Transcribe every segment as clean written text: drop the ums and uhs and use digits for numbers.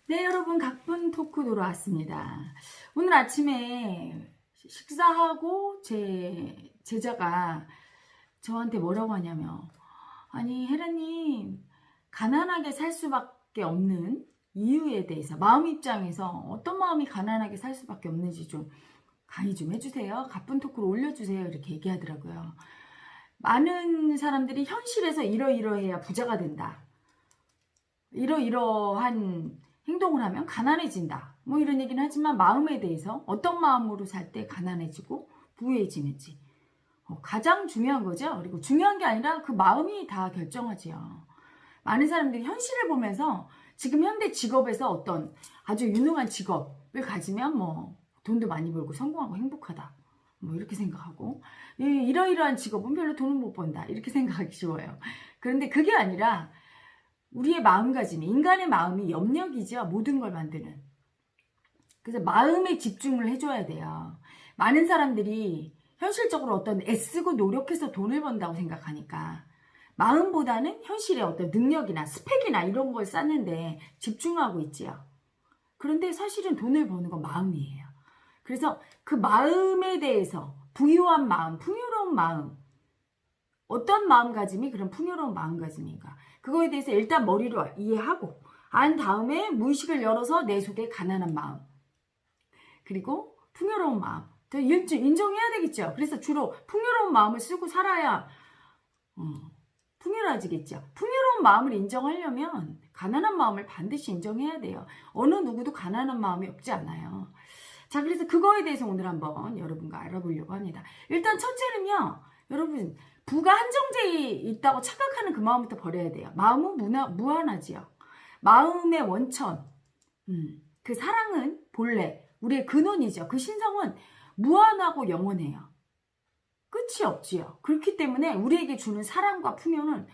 네, 여러분, 각본 토크 돌아왔습니다. 오늘 아침에 식사하고 제 제자가 저한테 뭐라고 하냐면, 아니, 혜라님, 가난하게 살 수밖에 없는 이유에 대해서, 마음 입장에서 어떤 마음이 가난하게 살 수밖에 없는지 좀 강의 좀 해주세요. 각본 토크로 올려주세요. 이렇게 얘기하더라고요. 많은 사람들이 현실에서 이러이러해야 부자가 된다. 이러이러한 행동을 하면 가난해진다. 뭐 이런 얘기는 하지만 마음에 대해서 어떤 마음으로 살 때 가난해지고 부유해지는지 가장 중요한 거죠. 그리고 중요한 게 아니라 그 마음이 다 결정하지요. 많은 사람들이 현실을 보면서 지금 현대 직업에서 어떤 아주 유능한 직업을 가지면 뭐 돈도 많이 벌고 성공하고 행복하다. 뭐 이렇게 생각하고 이러이러한 직업은 별로 돈을 못 번다. 이렇게 생각하기 쉬워요. 그런데 그게 아니라 우리의 마음가짐이, 인간의 마음이 염력이죠. 모든 걸 만드는. 그래서 마음에 집중을 해줘야 돼요. 많은 사람들이 현실적으로 어떤 애쓰고 노력해서 돈을 번다고 생각하니까 마음보다는 현실의 어떤 능력이나 스펙이나 이런 걸 쌓는데 집중하고 있지요. 그런데 사실은 돈을 버는 건 마음이에요. 그래서 그 마음에 대해서 부유한 마음, 풍요로운 마음, 어떤 마음가짐이 그런 풍요로운 마음가짐인가, 그거에 대해서 일단 머리로 이해하고 한 다음에 무의식을 열어서 내 속에 가난한 마음 그리고 풍요로운 마음 인정해야 되겠죠. 그래서 주로 풍요로운 마음을 쓰고 살아야 풍요로워지겠죠. 풍요로운 마음을 인정하려면 가난한 마음을 반드시 인정해야 돼요. 어느 누구도 가난한 마음이 없지 않아요. 자, 그래서 그거에 대해서 오늘 한번 여러분과 알아보려고 합니다. 일단 첫째는요, 여러분, 부가 한정돼 있다고 착각하는 그 마음부터 버려야 돼요. 마음은 무한하지요. 마음의 원천, 그 사랑은 본래 우리의 근원이죠. 그 신성은 무한하고 영원해요. 끝이 없지요. 그렇기 때문에 우리에게 주는 사랑과 풍요는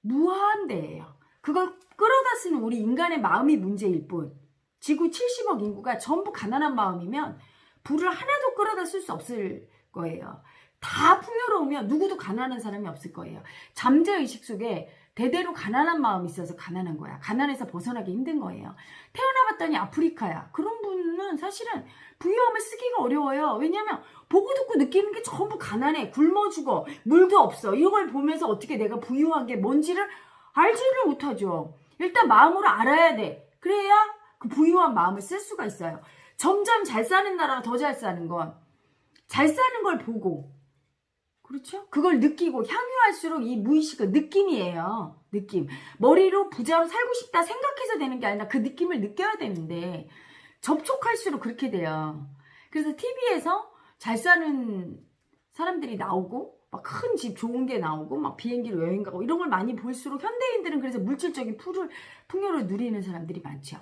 무한대예요. 그걸 끌어다 쓰는 우리 인간의 마음이 문제일 뿐, 지구 70억 인구가 전부 가난한 마음이면 부를 하나도 끌어다 쓸 수 없을 거예요. 다 풍요로우면 누구도 가난한 사람이 없을 거예요. 잠재의식 속에 대대로 가난한 마음이 있어서 가난한 거야. 가난해서 벗어나기 힘든 거예요. 태어나봤더니 아프리카야. 그런 분은 사실은 부유함을 쓰기가 어려워요. 왜냐하면 보고 듣고 느끼는 게 전부 가난해. 굶어 죽어. 물도 없어. 이걸 보면서 어떻게 내가 부유한 게 뭔지를 알지를 못하죠. 일단 마음으로 알아야 돼. 그래야 그 부유한 마음을 쓸 수가 있어요. 점점 잘 사는 나라가 더 잘 사는 건 잘 사는 걸 보고, 그렇죠? 그걸 느끼고 향유할수록 이 무의식은 느낌이에요. 느낌. 머리로 부자로 살고 싶다 생각해서 되는 게 아니라 그 느낌을 느껴야 되는데 접촉할수록 그렇게 돼요. 그래서 TV에서 잘 사는 사람들이 나오고 막 큰 집 좋은 게 나오고 막 비행기로 여행 가고 이런 걸 많이 볼수록 현대인들은 그래서 물질적인 풍요를 누리는 사람들이 많죠.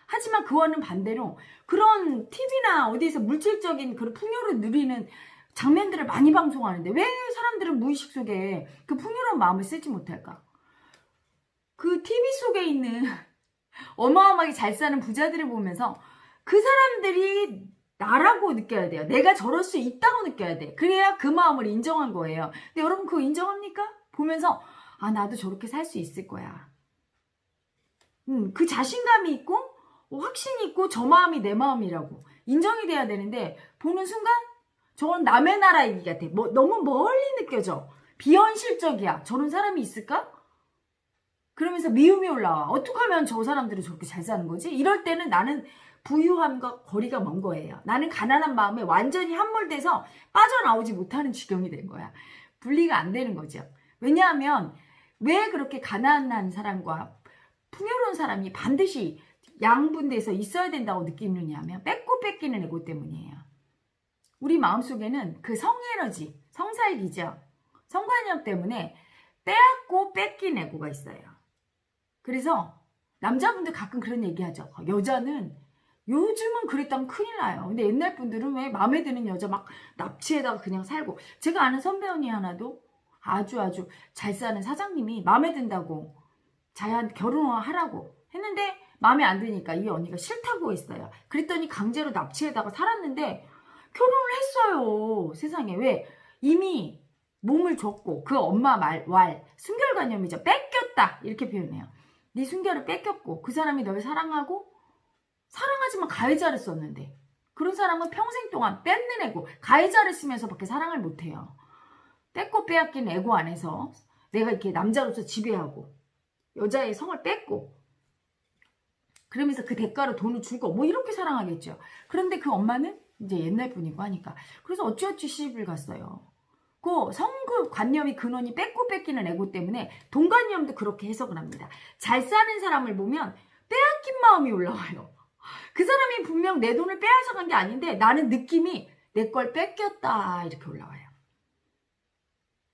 하지만 그와는 반대로 그런 TV나 어디에서 물질적인 그런 풍요를 누리는 장면들을 많이 방송하는데 왜 사람들은 무의식 속에 그 풍요로운 마음을 쓰지 못할까? 그 TV 속에 있는 어마어마하게 잘 사는 부자들을 보면서 그 사람들이 나라고 느껴야 돼요. 내가 저럴 수 있다고 느껴야 돼. 그래야 그 마음을 인정한 거예요. 근데 여러분 그거 인정합니까? 보면서 아, 나도 저렇게 살 수 있을 거야. 그 자신감이 있고 확신이 있고 저 마음이 내 마음이라고 인정이 돼야 되는데 보는 순간 저건 남의 나라 얘기 같아. 너무 멀리 느껴져. 비현실적이야. 저런 사람이 있을까? 그러면서 미움이 올라와. 어떻게 하면 저 사람들은 저렇게 잘 사는 거지? 이럴 때는 나는 부유함과 거리가 먼 거예요. 나는 가난한 마음에 완전히 함몰돼서 빠져나오지 못하는 지경이 된 거야. 분리가 안 되는 거죠. 왜냐하면 왜 그렇게 가난한 사람과 풍요로운 사람이 반드시 양분돼서 있어야 된다고 느끼느냐 하면 뺏고 뺏기는 에고 때문이에요. 우리 마음속에는 그 성에너지, 성살기죠. 성관념 때문에 빼앗고 뺏긴 에고가 있어요. 그래서 남자분들 가끔 그런 얘기하죠. 여자는 요즘은 그랬다면 큰일 나요. 근데 옛날 분들은 왜 마음에 드는 여자 막 납치에다가 그냥 살고. 제가 아는 선배 언니 하나도 아주 잘 사는 사장님이 마음에 든다고 자기한테 결혼을 하라고 했는데 마음에 안 드니까 이 언니가 싫다고 했어요. 그랬더니 강제로 납치에다가 살았는데 결혼을 했어요. 세상에. 왜? 이미 몸을 줬고 그 엄마 순결관념이죠. 뺏겼다 이렇게 표현해요. 네 순결을 뺏겼고 그 사람이 널 사랑하고 사랑하지만 가해자를 썼는데 그런 사람은 평생 동안 뺏는 애고 가해자를 쓰면서밖에 사랑을 못해요. 뺏고 빼앗긴 애고 안에서 내가 이렇게 남자로서 지배하고 여자의 성을 뺏고 그러면서 그 대가로 돈을 주고 뭐 이렇게 사랑하겠죠. 그런데 그 엄마는 이제 옛날 분이고 하니까 그래서 어찌어찌 시집을 갔어요. 그 성그 관념이 근원이 뺏고 뺏기는 애고 때문에 동관념도 그렇게 해석을 합니다. 잘 사는 사람을 보면 빼앗긴 마음이 올라와요. 그 사람이 분명 내 돈을 빼앗아간 게 아닌데 나는 느낌이 내 걸 뺏겼다 이렇게 올라와요.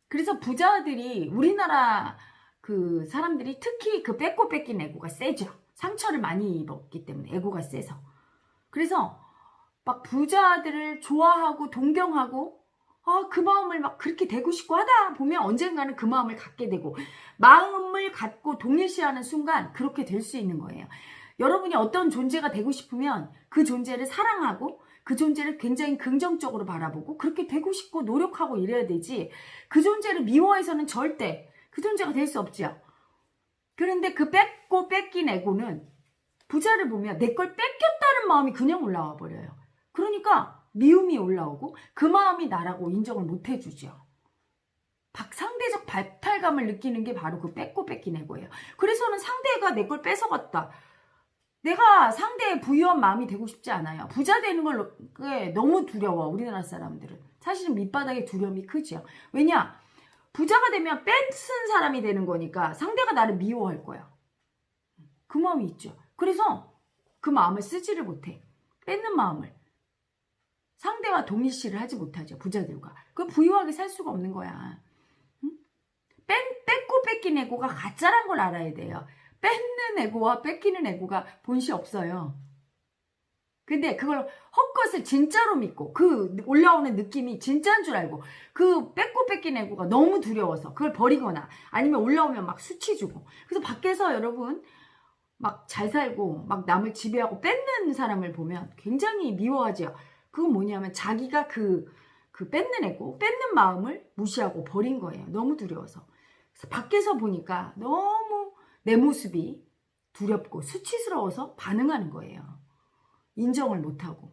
그래서 부자들이 우리나라 그 사람들이 특히 그 뺏고 뺏긴 애고가 세죠. 상처를 많이 입었기 때문에 애고가 세서. 그래서 막 부자들을 좋아하고 동경하고 그 마음을 막 그렇게 되고 싶고 하다 보면 언젠가는 그 마음을 갖게 되고 마음을 갖고 동일시하는 순간 그렇게 될 수 있는 거예요. 여러분이 어떤 존재가 되고 싶으면 그 존재를 사랑하고 그 존재를 굉장히 긍정적으로 바라보고 그렇게 되고 싶고 노력하고 이래야 되지 그 존재를 미워해서는 절대 그 존재가 될 수 없죠. 그런데 그 뺏고 뺏긴 애고는 부자를 보면 내 걸 뺏겼다는 마음이 그냥 올라와 버려요. 그러니까 미움이 올라오고 그 마음이 나라고 인정을 못 해주죠. 상대적 박탈감을 느끼는 게 바로 그 뺏고 뺏긴 애고예요. 그래서는 상대가 내 걸 뺏어갔다. 내가 상대의 부유한 마음이 되고 싶지 않아요. 부자 되는 걸 너무 두려워. 우리나라 사람들은. 사실은 밑바닥에 두려움이 크죠. 왜냐? 부자가 되면 뺏은 사람이 되는 거니까 상대가 나를 미워할 거야. 그 마음이 있죠. 그래서 그 마음을 쓰지를 못해. 뺏는 마음을. 상대와 동일시를 하지 못하죠. 부자들과. 그 부유하게 살 수가 없는 거야. 응? 뺏고 뺏긴 애고가 가짜란 걸 알아야 돼요. 뺏는 애고와 뺏기는 애고가 본시 없어요. 근데 그걸 헛것을 진짜로 믿고 그 올라오는 느낌이 진짜인 줄 알고 그 뺏고 뺏긴 애고가 너무 두려워서 그걸 버리거나 아니면 올라오면 막 수치 주고 그래서 밖에서 여러분 막 잘 살고 막 남을 지배하고 뺏는 사람을 보면 굉장히 미워하죠. 그건 뭐냐면 자기가 그 뺏는 애고 뺏는 마음을 무시하고 버린 거예요. 너무 두려워서. 그래서 밖에서 보니까 너무 내 모습이 두렵고 수치스러워서 반응하는 거예요. 인정을 못하고.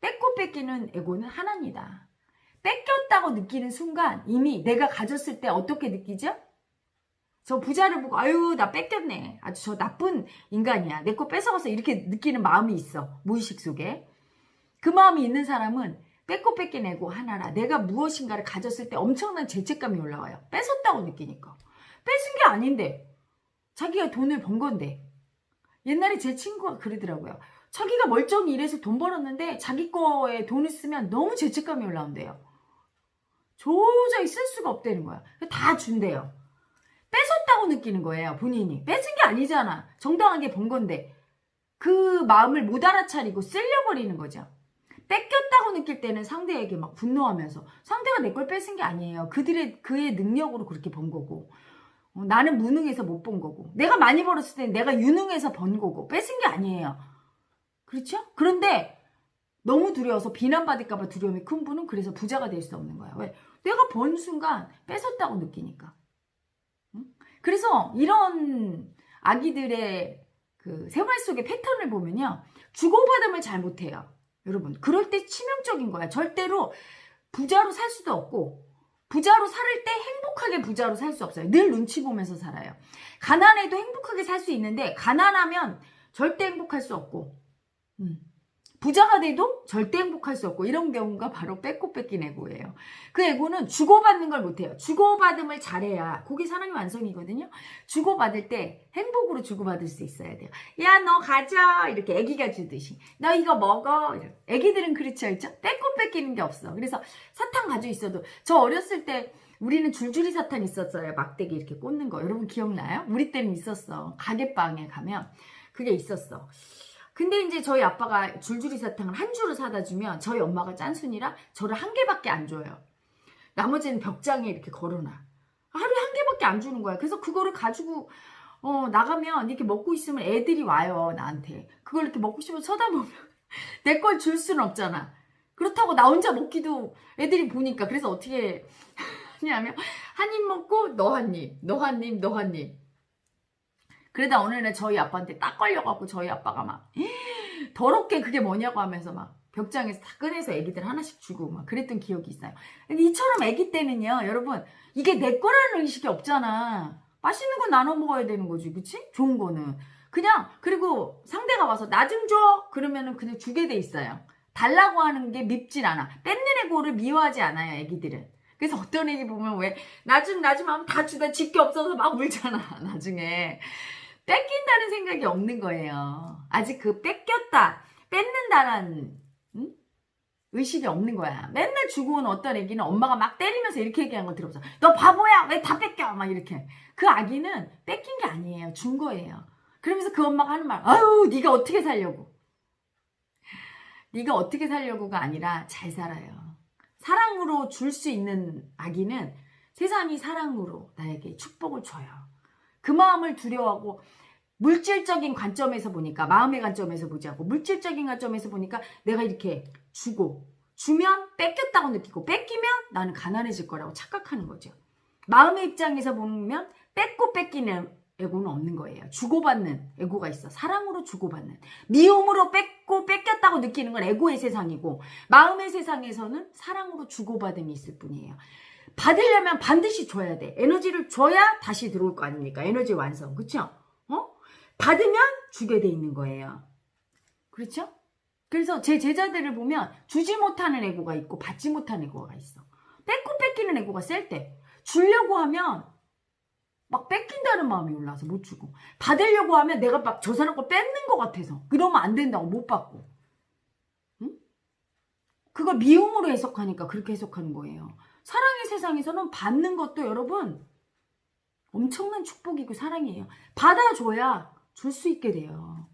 뺏고 뺏기는 애고는 하나입니다. 뺏겼다고 느끼는 순간 이미 내가 가졌을 때 어떻게 느끼죠? 저 부자를 보고 아유 나 뺏겼네. 아주 저 나쁜 인간이야. 내 거 뺏어가서 이렇게 느끼는 마음이 있어. 무의식 속에. 그 마음이 있는 사람은 뺏고 뺏긴 애고 하나라. 내가 무엇인가를 가졌을 때 엄청난 죄책감이 올라와요. 뺏었다고 느끼니까. 뺏은 게 아닌데. 자기가 돈을 번 건데. 옛날에 제 친구가 그러더라고요. 자기가 멀쩡히 일해서 돈 벌었는데 자기 거에 돈을 쓰면 너무 죄책감이 올라온대요. 도저히 쓸 수가 없다는 거야. 다 준대요. 뺏었다고 느끼는 거예요. 본인이. 뺏은 게 아니잖아. 정당하게 번 건데. 그 마음을 못 알아차리고 쓸려버리는 거죠. 뺏겼다고 느낄 때는 상대에게 막 분노하면서 상대가 내 걸 뺏은 게 아니에요. 그의 능력으로 그렇게 번 거고. 나는 무능해서 못 본 거고. 내가 많이 벌었을 때 내가 유능해서 번 거고. 뺏은 게 아니에요. 그렇죠? 그런데 너무 두려워서 비난받을까봐 두려움이 큰 분은 그래서 부자가 될 수 없는 거야. 왜? 내가 번 순간 뺏었다고 느끼니까. 응? 그래서 이런 아기들의 그 생활 속의 패턴을 보면요. 주고받음을 잘 못해요. 여러분. 그럴 때 치명적인 거야. 절대로 부자로 살 수도 없고 부자로 살 때 행복하게 부자로 살 수 없어요. 늘 눈치 보면서 살아요. 가난해도 행복하게 살 수 있는데 가난하면 절대 행복할 수 없고 부자가 돼도 절대 행복할 수 없고 이런 경우가 바로 뺏고 뺏긴 애고예요. 그 애고는 주고받는 걸 못해요. 주고받음을 잘해야 그게 사랑의 완성이거든요. 주고받을 때 행복으로 주고받을 수 있어야 돼요. 야 너 가져 이렇게 애기가 주듯이 너 이거 먹어. 애기들은 그렇지 않죠? 뺏고 뺏기는 게 없어. 그래서 사탕 가지고 있어도 저 어렸을 때 우리는 줄줄이 사탕 있었어요. 막대기 이렇게 꽂는 거 여러분 기억나요? 우리 때는 있었어. 가게방에 가면 그게 있었어. 근데 이제 저희 아빠가 줄줄이 사탕을 한 줄을 사다 주면 저희 엄마가 짠순이라 저를 한 개밖에 안 줘요. 나머지는 벽장에 이렇게 걸어놔. 하루에 한 개밖에 안 주는 거야. 그래서 그거를 가지고 나가면 이렇게 먹고 있으면 애들이 와요. 나한테. 그걸 이렇게 먹고 싶어서 쳐다보면 내 걸 줄 수는 없잖아. 그렇다고 나 혼자 먹기도 애들이 보니까. 그래서 어떻게 하냐면 한 입 먹고 너 한 입, 너 한 입, 너 한 입. 그러다 어느 날 저희 아빠한테 딱 걸려갖고 저희 아빠가 막 더럽게 그게 뭐냐고 하면서 막 벽장에서 다 꺼내서 애기들 하나씩 주고 막 그랬던 기억이 있어요. 이처럼 애기 때는요, 여러분, 이게 내 거라는 의식이 없잖아. 맛있는 거 나눠 먹어야 되는 거지, 그치? 좋은 거는. 그냥, 그리고 상대가 와서 나 좀 줘! 그러면은 그냥 주게 돼 있어요. 달라고 하는 게 밉진 않아. 뺏는 애고를 미워하지 않아요, 애기들은. 그래서 어떤 애기 보면 왜, 나 좀 하면 다 주다 질 게 없어서 막 울잖아, 나중에. 뺏긴다는 생각이 없는 거예요. 아직 그 뺏는다라는 의식이 없는 거야. 맨날 주고 온 어떤 애기는 엄마가 막 때리면서 이렇게 얘기하는 거 들어보자. 너 바보야! 왜 다 뺏겨! 막 이렇게. 그 아기는 뺏긴 게 아니에요. 준 거예요. 그러면서 그 엄마가 하는 말, 아유, 네가 어떻게 살려고. 네가 어떻게 살려고가 아니라 잘 살아요. 사랑으로 줄 수 있는 아기는 세상이 사랑으로 나에게 축복을 줘요. 그 마음을 두려워하고 물질적인 관점에서 보니까, 마음의 관점에서 보지 않고 물질적인 관점에서 보니까 내가 이렇게 주면 뺏겼다고 느끼고 뺏기면 나는 가난해질 거라고 착각하는 거죠. 마음의 입장에서 보면 뺏고 뺏기는 에고는 없는 거예요. 주고받는 에고가 있어. 사랑으로 주고받는. 미움으로 뺏고 뺏겼다고 느끼는 건 에고의 세상이고, 마음의 세상에서는 사랑으로 주고받음이 있을 뿐이에요. 받으려면 반드시 줘야 돼. 에너지를 줘야 다시 들어올 거 아닙니까? 에너지 완성. 그렇죠? 받으면 주게 돼 있는 거예요. 그렇죠? 그래서 제 제자들을 보면 주지 못하는 에고가 있고 받지 못하는 에고가 있어. 뺏고 뺏기는 에고가 셀 때 주려고 하면 막 뺏긴다는 마음이 올라와서 못 주고, 받으려고 하면 내가 막 저 사람 걸 뺏는 것 같아서 그러면 안 된다고 못 받고, 응? 그걸 미움으로 해석하니까 그렇게 해석하는 거예요. 사랑의 세상에서는 받는 것도 여러분 엄청난 축복이고 사랑이에요. 받아줘야 줄 수 있게 돼요.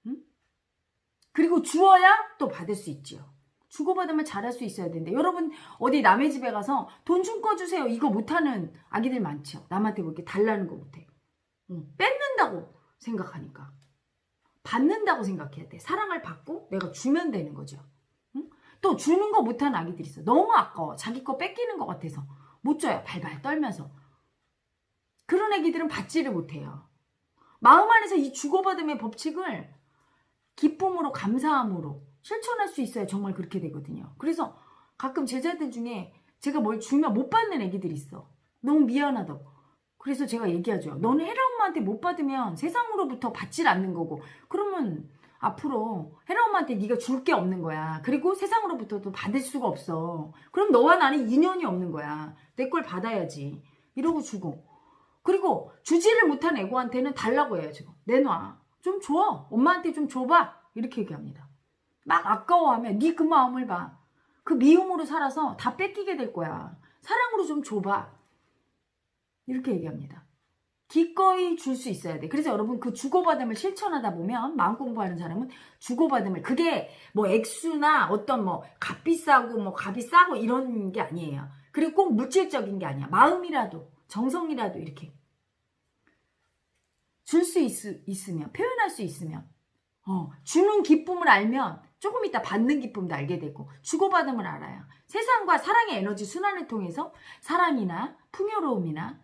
응? 그리고 주어야 또 받을 수 있지요. 주고받으면 잘할 수 있어야 되는데, 여러분 어디 남의 집에 가서 돈 좀 꺼주세요 이거 못하는 아기들 많죠. 남한테 그렇게 달라는 거 못해. 뺏는다고 생각하니까. 받는다고 생각해야 돼. 사랑을 받고 내가 주면 되는 거죠. 응? 또 주는 거 못하는 아기들이 있어. 너무 아까워. 자기 거 뺏기는 것 같아서 못 줘요. 발발 떨면서. 그런 애기들은 받지를 못해요. 마음 안에서 이 주고받음의 법칙을 기쁨으로, 감사함으로 실천할 수 있어야 정말 그렇게 되거든요. 그래서 가끔 제자들 중에 제가 뭘 주면 못 받는 애기들이 있어. 너무 미안하다고. 그래서 제가 얘기하죠. 너는 헤라 엄마한테 못 받으면 세상으로부터 받질 않는 거고, 그러면 앞으로 헤라 엄마한테 네가 줄 게 없는 거야. 그리고 세상으로부터도 받을 수가 없어. 그럼 너와 나는 인연이 없는 거야. 내 걸 받아야지. 이러고 주고. 그리고 주지를 못한 애고한테는 달라고 해요. 지금 내놔. 좀 줘. 엄마한테 좀 줘봐. 이렇게 얘기합니다. 막 아까워하면 네 그 마음을 봐. 그 미움으로 살아서 다 뺏기게 될 거야. 사랑으로 좀 줘봐. 이렇게 얘기합니다. 기꺼이 줄 수 있어야 돼. 그래서 여러분 그 주고받음을 실천하다 보면, 마음 공부하는 사람은 주고받음을, 그게 뭐 액수나 어떤 뭐 값이 싸고 뭐 값이 싸고 이런 게 아니에요. 그리고 꼭 물질적인 게 아니야. 마음이라도 정성이라도 이렇게 줄 수 있으면, 표현할 수 있으면, 주는 기쁨을 알면 조금 이따 받는 기쁨도 알게 되고, 주고받음을 알아요. 세상과 사랑의 에너지 순환을 통해서 사랑이나 풍요로움이나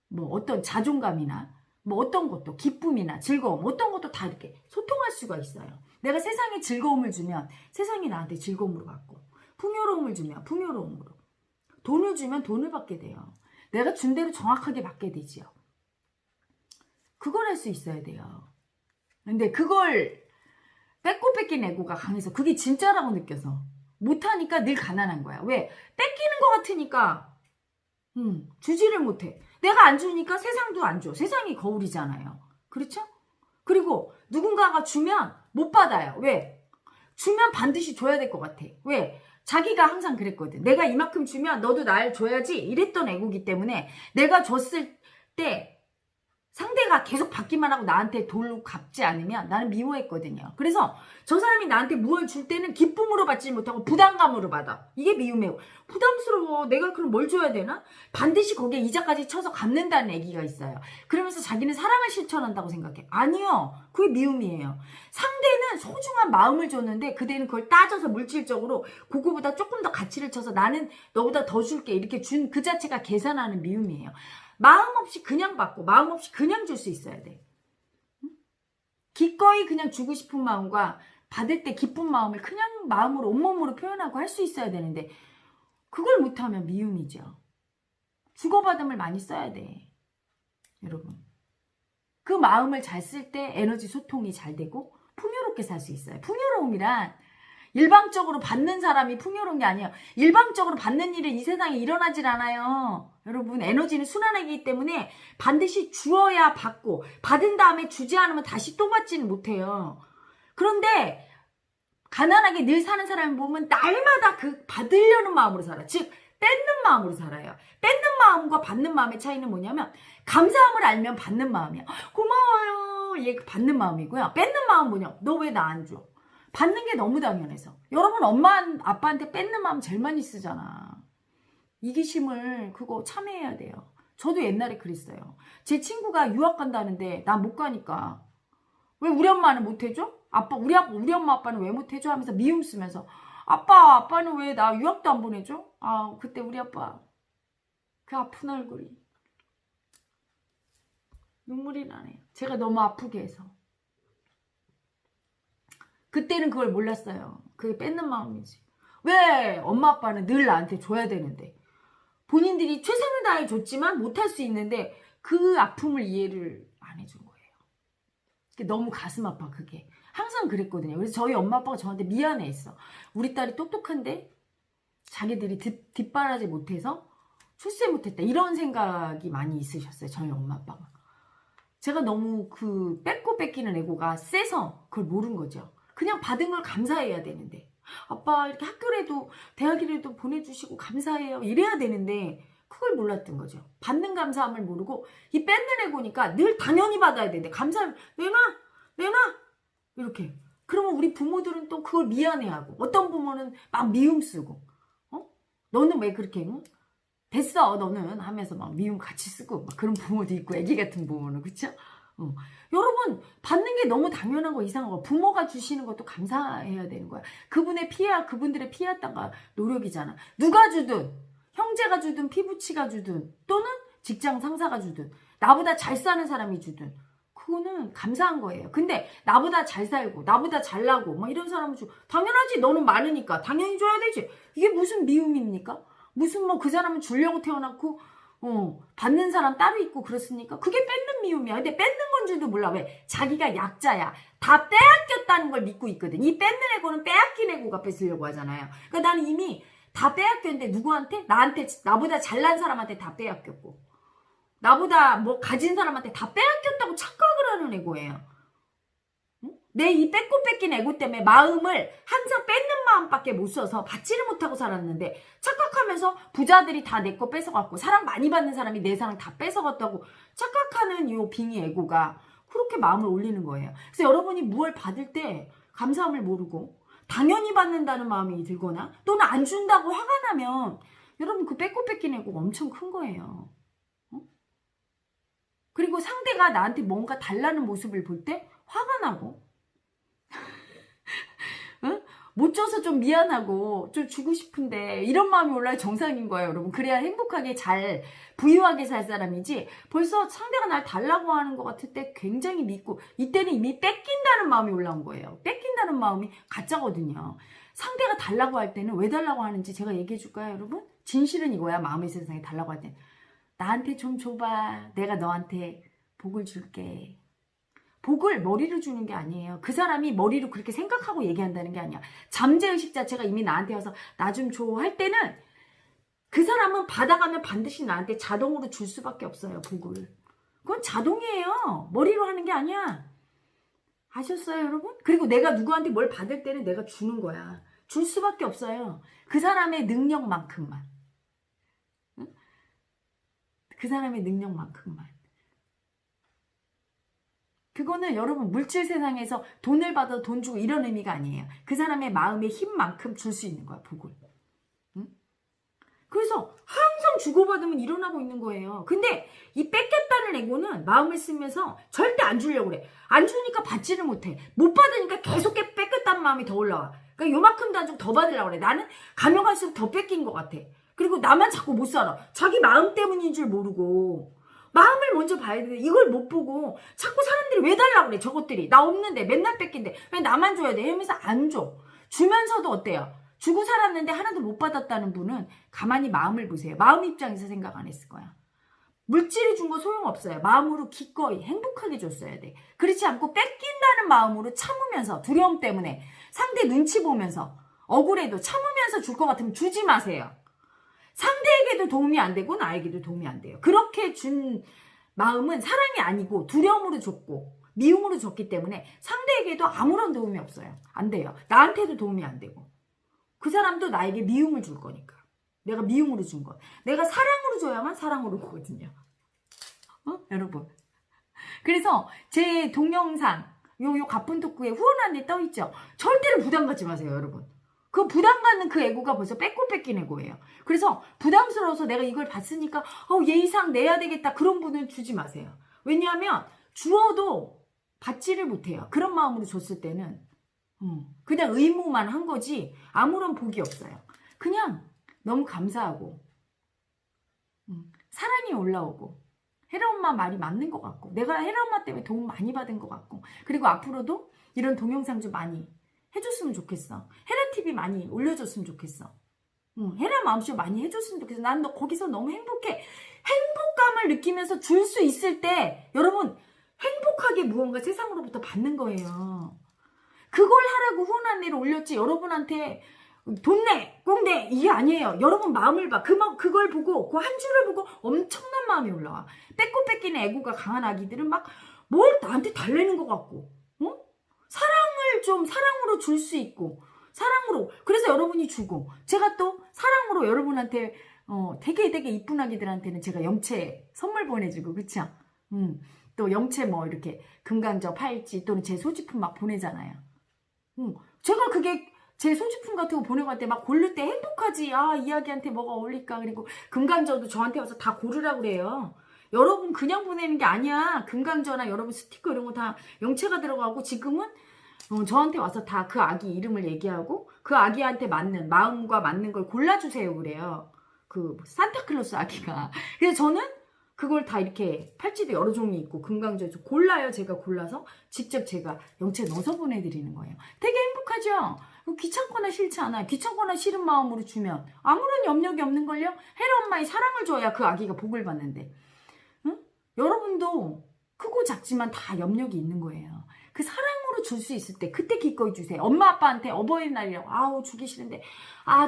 뭐 어떤 자존감이나 뭐 어떤 것도, 기쁨이나 즐거움, 어떤 것도 다 이렇게 소통할 수가 있어요. 내가 세상에 즐거움을 주면 세상이 나한테 즐거움으로 받고, 풍요로움을 주면 풍요로움으로, 돈을 주면 돈을 받게 돼요. 내가 준 대로 정확하게 받게 되지요. 그걸 할 수 있어야 돼요. 근데 그걸 뺏고 뺏긴 애고가 강해서 그게 진짜라고 느껴서 못하니까 늘 가난한 거야. 왜? 뺏기는 것 같으니까 주지를 못해. 내가 안 주니까 세상도 안 줘. 세상이 거울이잖아요. 그렇죠? 그리고 누군가가 주면 못 받아요. 왜? 주면 반드시 줘야 될 것 같아. 왜? 자기가 항상 그랬거든. 내가 이만큼 주면 너도 날 줘야지 이랬던 애고기 때문에, 내가 줬을 때 상대가 계속 받기만 하고 나한테 돌로 갚지 않으면 나는 미워했거든요. 그래서 저 사람이 나한테 무엇을 줄 때는 기쁨으로 받지 못하고 부담감으로 받아. 이게 미움이에요. 부담스러워. 내가 그럼 뭘 줘야 되나? 반드시 거기에 이자까지 쳐서 갚는다는 얘기가 있어요. 그러면서 자기는 사랑을 실천한다고 생각해. 아니요. 그게 미움이에요. 상대는 소중한 마음을 줬는데 그대는 그걸 따져서 물질적으로 그거보다 조금 더 가치를 쳐서 나는 너보다 더 줄게 이렇게 준 그 자체가 계산하는 미움이에요. 마음 없이 그냥 받고 마음 없이 그냥 줄 수 있어야 돼. 기꺼이 그냥 주고 싶은 마음과 받을 때 기쁜 마음을 그냥 마음으로 온몸으로 표현하고 할 수 있어야 되는데 그걸 못하면 미움이죠. 주고받음을 많이 써야 돼. 여러분. 그 마음을 잘 쓸 때 에너지 소통이 잘 되고 풍요롭게 살 수 있어요. 풍요로움이란 일방적으로 받는 사람이 풍요로운 게 아니에요. 일방적으로 받는 일은 이 세상에 일어나질 않아요. 여러분 에너지는 순환이기 때문에 반드시 주어야 받고 받은 다음에 주지 않으면 다시 또 받지는 못해요. 그런데 가난하게 늘 사는 사람을 보면 날마다 그 받으려는 마음으로 살아. 즉 뺏는 마음으로 살아요. 뺏는 마음과 받는 마음의 차이는 뭐냐면 감사함을 알면 받는 마음이야. 고마워요. 얘 받는 마음이고요. 뺏는 마음은 뭐냐? 너 왜 나 안 줘? 받는 게 너무 당연해서. 여러분 엄마 아빠한테 뺏는 마음 제일 많이 쓰잖아. 이기심을 그거 참여해야 돼요. 저도 옛날에 그랬어요. 제 친구가 유학 간다는데 나 못 가니까 왜 우리 엄마는 못 해줘? 우리 엄마 아빠는 왜 못 해줘? 하면서 미움 쓰면서 아빠는 왜 나 유학도 안 보내줘? 그때 우리 아빠 그 아픈 얼굴이 눈물이 나네요. 제가 너무 아프게 해서. 그때는 그걸 몰랐어요. 그게 뺏는 마음이지. 왜 엄마 아빠는 늘 나한테 줘야 되는데 본인들이 최선을 다해 줬지만 못할 수 있는데 그 아픔을 이해를 안 해준 거예요. 너무 가슴 아파 그게. 항상 그랬거든요. 그래서 저희 엄마 아빠가 저한테 미안해했어. 우리 딸이 똑똑한데 자기들이 뒷바라지 못해서 출세 못했다. 이런 생각이 많이 있으셨어요. 저희 엄마 아빠가. 제가 너무 그 뺏고 뺏기는 애고가 세서 그걸 모른 거죠. 그냥 받은 걸 감사해야 되는데 아빠 이렇게 학교라도 대학이라도 보내주시고 감사해요 이래야 되는데 그걸 몰랐던 거죠. 받는 감사함을 모르고 이 뺏는 애고니까 늘 당연히 받아야 되는데 감사를 내놔 이렇게. 그러면 우리 부모들은 또 그걸 미안해하고 어떤 부모는 막 미움 쓰고 너는 왜 그렇게 됐어 너는 하면서 막 미움 같이 쓰고 막 그런 부모도 있고 애기 같은 부모는 그쵸? 여러분 받는 게 너무 당연한 거 이상한 거. 부모가 주시는 것도 감사해야 되는 거야. 그분들의 피했다가 노력이잖아. 누가 주든 형제가 주든 피부치가 주든 또는 직장 상사가 주든 나보다 잘 사는 사람이 주든 그거는 감사한 거예요. 근데 나보다 잘 살고 나보다 잘나고 막 이런 사람은 당연하지. 너는 많으니까 당연히 줘야 되지. 이게 무슨 미움입니까? 무슨 뭐 그 사람은 주려고 태어났고 받는 사람 따로 있고 그렇습니까? 그게 뺏는 미움이야. 근데 뺏는 건 줄도 몰라. 왜? 자기가 약자야. 다 빼앗겼다는 걸 믿고 있거든. 이 뺏는 애고는 빼앗긴 애고가 뺏으려고 하잖아요. 그러니까 나는 이미 다 빼앗겼는데 누구한테? 나보다 잘난 사람한테 다 빼앗겼고 나보다 뭐 가진 사람한테 다 빼앗겼다고 착각을 하는 애고예요. 내 이 뺏고 뺏긴 애고 때문에 마음을 항상 뺏는 마음밖에 못 써서 받지를 못하고 살았는데 착각하면서 부자들이 다 내 거 뺏어갔고 사랑 많이 받는 사람이 내 사랑 다 뺏어갔다고 착각하는 이 빙의 애고가 그렇게 마음을 올리는 거예요. 그래서 여러분이 무엇을 받을 때 감사함을 모르고 당연히 받는다는 마음이 들거나 또는 안 준다고 화가 나면 여러분 그 뺏고 뺏긴 애고가 엄청 큰 거예요. 그리고 상대가 나한테 뭔가 달라는 모습을 볼 때 화가 나고 못 줘서 좀 미안하고 좀 주고 싶은데 이런 마음이 올라야 정상인 거예요, 여러분. 그래야 행복하게 잘 부유하게 살 사람이지 벌써 상대가 날 달라고 하는 것 같을 때 굉장히 믿고 이때는 이미 뺏긴다는 마음이 올라온 거예요. 뺏긴다는 마음이 가짜거든요. 상대가 달라고 할 때는 왜 달라고 하는지 제가 얘기해 줄까요, 여러분? 진실은 이거야. 마음의 세상에 달라고 할 때 나한테 좀 줘봐. 내가 너한테 복을 줄게. 복을 머리로 주는 게 아니에요. 그 사람이 머리로 그렇게 생각하고 얘기한다는 게 아니야. 잠재의식 자체가 이미 나한테 와서 나 좀 줘 할 때는 그 사람은 받아가면 반드시 나한테 자동으로 줄 수밖에 없어요. 복을. 그건 자동이에요. 머리로 하는 게 아니야. 아셨어요, 여러분? 그리고 내가 누구한테 뭘 받을 때는 내가 주는 거야. 줄 수밖에 없어요. 그 사람의 능력만큼만. 응? 그 사람의 능력만큼만. 그거는 여러분 물질 세상에서 돈을 받아 돈 주고 이런 의미가 아니에요. 그 사람의 마음의 힘만큼 줄 수 있는 거야, 복을. 응? 그래서 항상 주고받으면 일어나고 있는 거예요. 근데 이 뺏겼다는 애고는 마음을 쓰면서 절대 안 주려고 그래. 안 주니까 받지를 못해. 못 받으니까 계속 뺏겼다는 마음이 더 올라와. 그러니까 요만큼도 안 주고 더 받으려고 그래. 나는 가면 갈수록 더 뺏긴 것 같아. 그리고 나만 자꾸 못 살아. 자기 마음 때문인 줄 모르고 마음을 먼저 봐야 돼. 이걸 못 보고 자꾸 사람들이 왜 달라고 그래. 저것들이 나 없는데 맨날 뺏긴데 왜 나만 줘야 돼 이러면서 안 줘. 주면서도 어때요? 주고 살았는데 하나도 못 받았다는 분은 가만히 마음을 보세요. 마음 입장에서 생각 안 했을 거야. 물질을 준 거 소용없어요. 마음으로 기꺼이 행복하게 줬어야 돼. 그렇지 않고 뺏긴다는 마음으로 참으면서 두려움 때문에 상대 눈치 보면서 억울해도 참으면서 줄 것 같으면 주지 마세요. 상대에게도 도움이 안 되고 나에게도 도움이 안 돼요. 그렇게 준 마음은 사랑이 아니고 두려움으로 줬고 미움으로 줬기 때문에 상대에게도 아무런 도움이 없어요. 안 돼요. 나한테도 도움이 안 되고 그 사람도 나에게 미움을 줄 거니까. 내가 미움으로 준 것. 내가 사랑으로 줘야만 사랑으로 오거든요. 여러분. 그래서 제 동영상 요 가쁜 토크에 후원 안내 떠있죠. 절대로 부담 갖지 마세요, 여러분. 그 부담 갖는 그 애고가 벌써 뺏고 뺏긴 애고예요. 그래서 부담스러워서 내가 이걸 봤으니까 예의상 내야 되겠다. 그런 분은 주지 마세요. 왜냐하면 주어도 받지를 못해요. 그런 마음으로 줬을 때는 그냥 의무만 한 거지 아무런 복이 없어요. 그냥 너무 감사하고 사랑이 올라오고 헤라 엄마 말이 맞는 것 같고 내가 헤라 엄마 때문에 도움 많이 받은 것 같고 그리고 앞으로도 이런 동영상 좀 많이 해줬으면 좋겠어. 헤라TV 많이 올려줬으면 좋겠어. 헤라 마음쇼 많이 해줬으면 좋겠어. 난 너 거기서 너무 행복해. 행복감을 느끼면서 줄 수 있을 때 여러분 행복하게 무언가 세상으로부터 받는 거예요. 그걸 하라고 후원 안내를 올렸지 여러분한테 돈 내, 꼭 내, 이게 아니에요. 여러분 마음을 봐. 그걸 보고, 그 한 줄을 보고 엄청난 마음이 올라와. 뺏고 뺏기는 애고가 강한 아기들은 막 뭘 나한테 달래는 것 같고, 사랑을 좀 사랑으로 줄 수 있고, 사랑으로. 그래서 여러분이 주고, 제가 또 사랑으로 여러분한테, 되게 이쁜 아기들한테는 제가 영체 선물 보내주고, 그쵸? 또 영체 뭐 이렇게 금강저 팔찌 또는 제 소지품 막 보내잖아요. 제가 그게 제 소지품 같은 거 보내갈 때 막 고를 때 행복하지. 이 아기한테 뭐가 어울릴까. 그리고 금강저도 저한테 와서 다 고르라고 그래요. 여러분 그냥 보내는 게 아니야. 금강저나 여러분 스티커 이런 거 다 영체가 들어가고 지금은 저한테 와서 다 그 아기 이름을 얘기하고 그 아기한테 맞는 마음과 맞는 걸 골라주세요 그래요. 그 산타클로스 아기가. 그래서 저는 그걸 다 이렇게 팔찌도 여러 종류 있고 금강저에서 골라요. 제가 골라서 직접 제가 영체 넣어서 보내드리는 거예요. 되게 행복하죠? 귀찮거나 싫지 않아요. 귀찮거나 싫은 마음으로 주면 아무런 염려이 없는걸요? 헤라 엄마의 사랑을 줘야 그 아기가 복을 받는데 여러분도 크고 작지만 다 염려이 있는 거예요. 그 사랑으로 줄 수 있을 때 그때 기꺼이 주세요. 엄마 아빠한테 어버이날이라고 주기 싫은데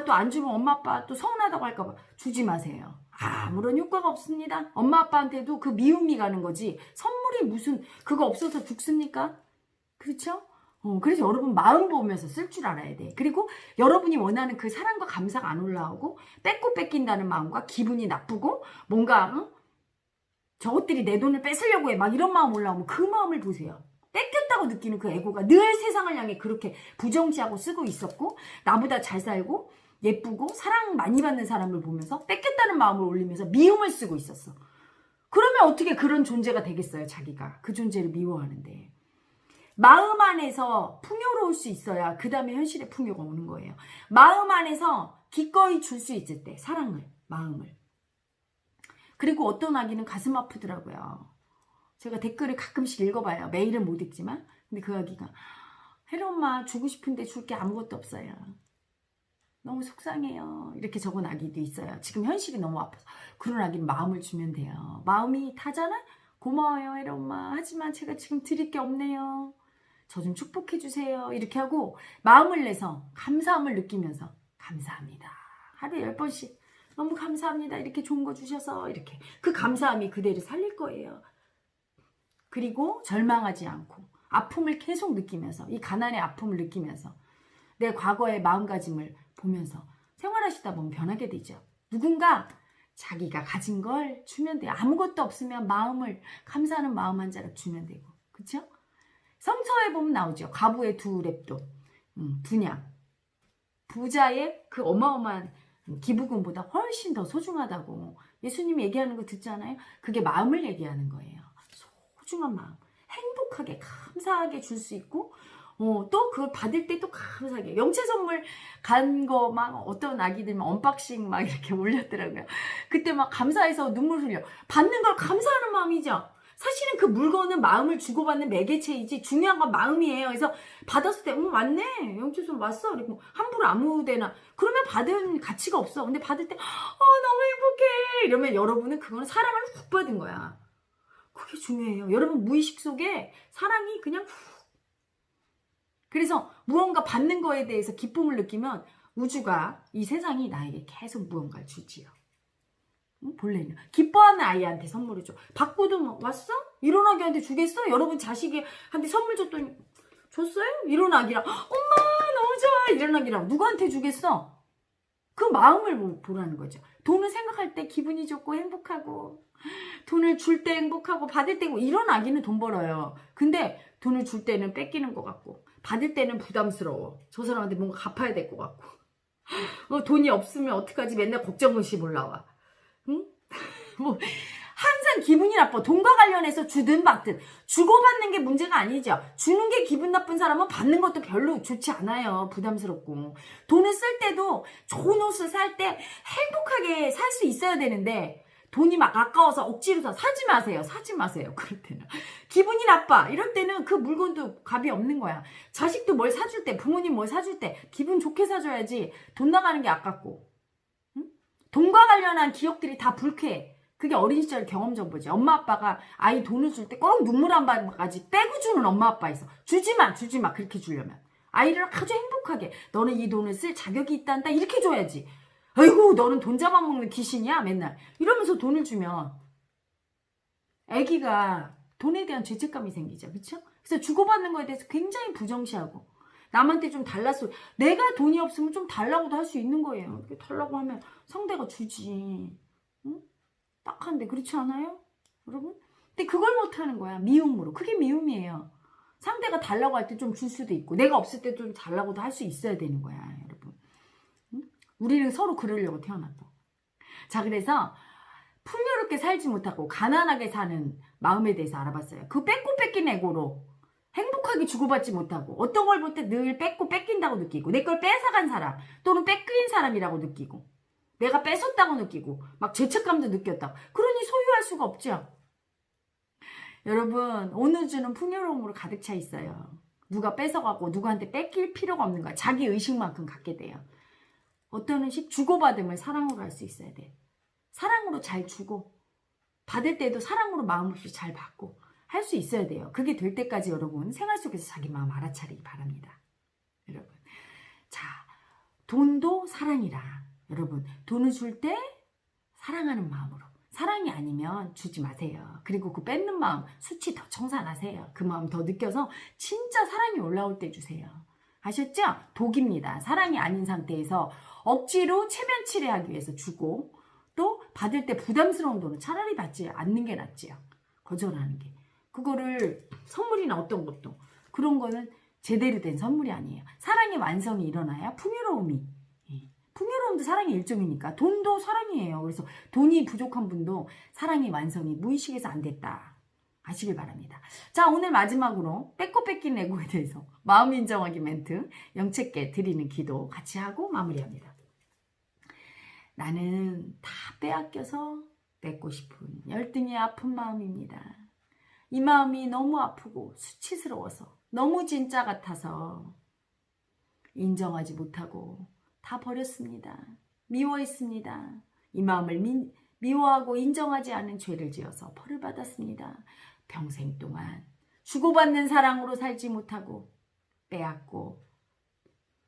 또 안 주면 엄마 아빠 또 서운하다고 할까봐 주지 마세요. 아무런 효과가 없습니다. 엄마 아빠한테도 그 미움이 가는 거지 선물이 무슨 그거 없어서 죽습니까? 그렇죠? 그래서 여러분 마음 보면서 쓸 줄 알아야 돼. 그리고 여러분이 원하는 그 사랑과 감사가 안 올라오고 뺏고 뺏긴다는 마음과 기분이 나쁘고 뭔가 저것들이 내 돈을 뺏으려고 해 막 이런 마음 올라오면 그 마음을 보세요. 뺏겼다고 느끼는 그 애고가 늘 세상을 향해 그렇게 부정지하고 쓰고 있었고 나보다 잘 살고 예쁘고 사랑 많이 받는 사람을 보면서 뺏겼다는 마음을 올리면서 미움을 쓰고 있었어. 그러면 어떻게 그런 존재가 되겠어요 자기가. 그 존재를 미워하는데. 마음 안에서 풍요로울 수 있어야 그 다음에 현실의 풍요가 오는 거예요. 마음 안에서 기꺼이 줄 수 있을 때 사랑을, 마음을. 그리고 어떤 아기는 가슴 아프더라고요. 제가 댓글을 가끔씩 읽어봐요. 매일은 못 읽지만. 근데 그 아기가 헤라 엄마 주고 싶은데 줄 게 아무것도 없어요. 너무 속상해요. 이렇게 적은 아기도 있어요. 지금 현실이 너무 아파서. 그런 아기는 마음을 주면 돼요. 마음이 타잖아? 고마워요 헤라 엄마. 하지만 제가 지금 드릴 게 없네요. 저 좀 축복해 주세요. 이렇게 하고 마음을 내서 감사함을 느끼면서 감사합니다. 하루에 10번씩 너무 감사합니다. 이렇게 좋은 거 주셔서 이렇게 그 감사함이 그대를 살릴 거예요. 그리고 절망하지 않고 아픔을 계속 느끼면서 이 가난의 아픔을 느끼면서 내 과거의 마음가짐을 보면서 생활하시다 보면 변하게 되죠. 누군가 자기가 가진 걸 주면 돼요. 아무것도 없으면 마음을 감사하는 마음 한 자락 주면 되고 그렇죠? 성서에 보면 나오죠. 과부의 두 랩돈, 두냥. 부자의 그 어마어마한 기부금보다 훨씬 더 소중하다고 예수님이 얘기하는 거 듣잖아요. 그게 마음을 얘기하는 거예요. 소중한 마음. 행복하게 감사하게 줄 수 있고 또 그걸 받을 때 또 감사하게. 영체 선물 간 거 막 어떤 아기들 막 언박싱 막 이렇게 올렸더라고요. 그때 막 감사해서 눈물 흘려. 받는 걸 감사하는 마음이죠. 사실은 그 물건은 마음을 주고받는 매개체이지 중요한 건 마음이에요. 그래서 받았을 때, 맞네. 영체 선물 왔어. 그리고 함부로 아무 데나. 그러면 받은 가치가 없어. 근데 받을 때, 너무 행복해. 이러면 여러분은 그거는 사랑을 훅 받은 거야. 그게 중요해요. 여러분 무의식 속에 사랑이 그냥 훅. 그래서 무언가 받는 거에 대해서 기쁨을 느끼면 우주가 이 세상이 나에게 계속 무언가를 주지요. 본래는 기뻐하는 아이한테 선물을 줘. 받고도 막 왔어? 이런 아기한테 주겠어? 여러분 자식한테 선물 줬더니 줬어요? 이런 아기랑 엄마 너무 좋아 이런 아기랑 누구한테 주겠어? 그 마음을 보라는 거죠. 돈을 생각할 때 기분이 좋고 행복하고 돈을 줄 때 행복하고 받을 때고 이런 아기는 돈 벌어요. 근데 돈을 줄 때는 뺏기는 것 같고 받을 때는 부담스러워. 저 사람한테 뭔가 갚아야 될 것 같고 돈이 없으면 어떡하지? 맨날 걱정의식 올라와. 응? 뭐 항상 기분이 나빠. 돈과 관련해서 주든 받든 주고받는 게 문제가 아니죠. 주는 게 기분 나쁜 사람은 받는 것도 별로 좋지 않아요. 부담스럽고. 돈을 쓸 때도 좋은 옷을 살 때 행복하게 살 수 있어야 되는데 돈이 막 아까워서 억지로 사지 마세요. 사지 마세요. 그럴 때는. 기분이 나빠. 이럴 때는 그 물건도 값이 없는 거야. 자식도 뭘 사줄 때, 부모님 뭘 사줄 때 기분 좋게 사줘야지 돈 나가는 게 아깝고. 응? 돈과 관련한 기억들이 다 불쾌해. 그게 어린 시절 경험 정보지. 엄마 아빠가 아이 돈을 줄 때 꼭 눈물 한 방울까지 빼고 주는 엄마 아빠 있어. 주지 마 그렇게 주려면. 아이를 아주 행복하게 너는 이 돈을 쓸 자격이 있단다 이렇게 줘야지. 아이고 너는 돈 잡아먹는 귀신이야 맨날 이러면서 돈을 주면 아기가 돈에 대한 죄책감이 생기죠. 그렇죠? 그래서 주고받는 거에 대해서 굉장히 부정시하고 남한테 좀 달랐어. 내가 돈이 없으면 좀 달라고도 할 수 있는 거예요. 이렇게 달라고 하면 상대가 주지. 응? 딱한데 그렇지 않아요? 여러분? 근데 그걸 못하는 거야. 미움으로. 그게 미움이에요. 상대가 달라고 할 때 좀 줄 수도 있고 내가 없을 때 좀 달라고도 할 수 있어야 되는 거야. 여러분. 응? 우리는 서로 그러려고 태어났고. 자, 그래서 풍요롭게 살지 못하고 가난하게 사는 마음에 대해서 알아봤어요. 그 뺏고 뺏긴 에고로 행복하게 주고받지 못하고 어떤 걸 볼 때 늘 뺏고 뺏긴다고 느끼고 내 걸 뺏어간 사람 또는 뺏긴 사람이라고 느끼고 내가 뺏었다고 느끼고 막 죄책감도 느꼈다. 그러니 소유할 수가 없죠. 여러분 온 우주는 풍요로움으로 가득 차 있어요. 누가 뺏어가고 누구한테 뺏길 필요가 없는 거야. 자기 의식만큼 갖게 돼요. 어떤 의식? 주고받음을 사랑으로 할 수 있어야 돼. 사랑으로 잘 주고 받을 때도 사랑으로 마음 없이 잘 받고 할 수 있어야 돼요. 그게 될 때까지 여러분 생활 속에서 자기 마음 알아차리기 바랍니다. 여러분 자 돈도 사랑이라 여러분 돈을 줄 때 사랑하는 마음으로 사랑이 아니면 주지 마세요. 그리고 그 뺏는 마음 수치 더 청산하세요. 그 마음 더 느껴서 진짜 사랑이 올라올 때 주세요. 아셨죠? 독입니다. 사랑이 아닌 상태에서 억지로 체면 치레하기 위해서 주고 또 받을 때 부담스러운 돈은 차라리 받지 않는 게 낫지요. 거절하는 게. 그거를 선물이나 어떤 것도 그런 거는 제대로 된 선물이 아니에요. 사랑의 완성이 일어나야 풍요로움이. 풍요로움도 사랑의 일종이니까 돈도 사랑이에요. 그래서 돈이 부족한 분도 사랑의 완성이 무의식에서 안 됐다. 아시길 바랍니다. 자 오늘 마지막으로 뺏고 뺏긴 에고에 대해서 마음 인정하기 멘트 영채께 드리는 기도 같이 하고 마무리합니다. 나는 다 빼앗겨서 뺏고 싶은 열등의 아픈 마음입니다. 이 마음이 너무 아프고 수치스러워서 너무 진짜 같아서 인정하지 못하고 다 버렸습니다. 미워했습니다. 이 마음을 미워하고 인정하지 않은 죄를 지어서 벌을 받았습니다. 평생 동안 주고받는 사랑으로 살지 못하고 빼앗고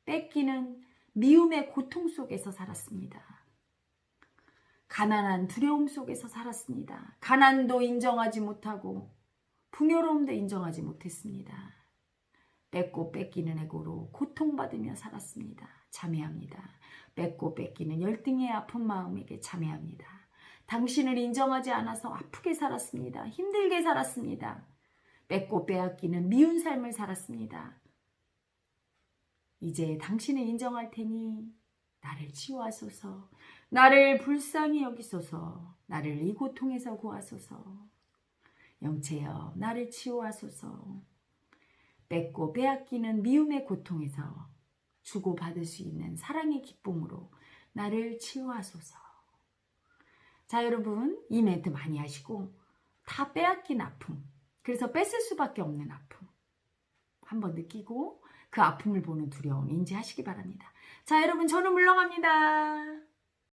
뺏기는 미움의 고통 속에서 살았습니다. 가난한 두려움 속에서 살았습니다. 가난도 인정하지 못하고 풍요로움도 인정하지 못했습니다. 뺏고 뺏기는 에고로 고통받으며 살았습니다. 참회합니다. 뺏고 뺏기는 열등의 아픈 마음에게 참회합니다. 당신을 인정하지 않아서 아프게 살았습니다. 힘들게 살았습니다. 뺏고 빼앗기는 미운 삶을 살았습니다. 이제 당신을 인정할 테니 나를 치유하소서. 나를 불쌍히 여기소서. 나를 이 고통에서 구하소서. 영체여 나를 치유하소서. 뺏고 빼앗기는 미움의 고통에서 주고받을 수 있는 사랑의 기쁨으로 나를 치유하소서. 자, 여러분, 이 멘트 많이 하시고 다 빼앗긴 아픔, 그래서 뺏을 수밖에 없는 아픔 한번 느끼고 그 아픔을 보는 두려움 인지하시기 바랍니다. 자, 여러분, 저는 물러갑니다.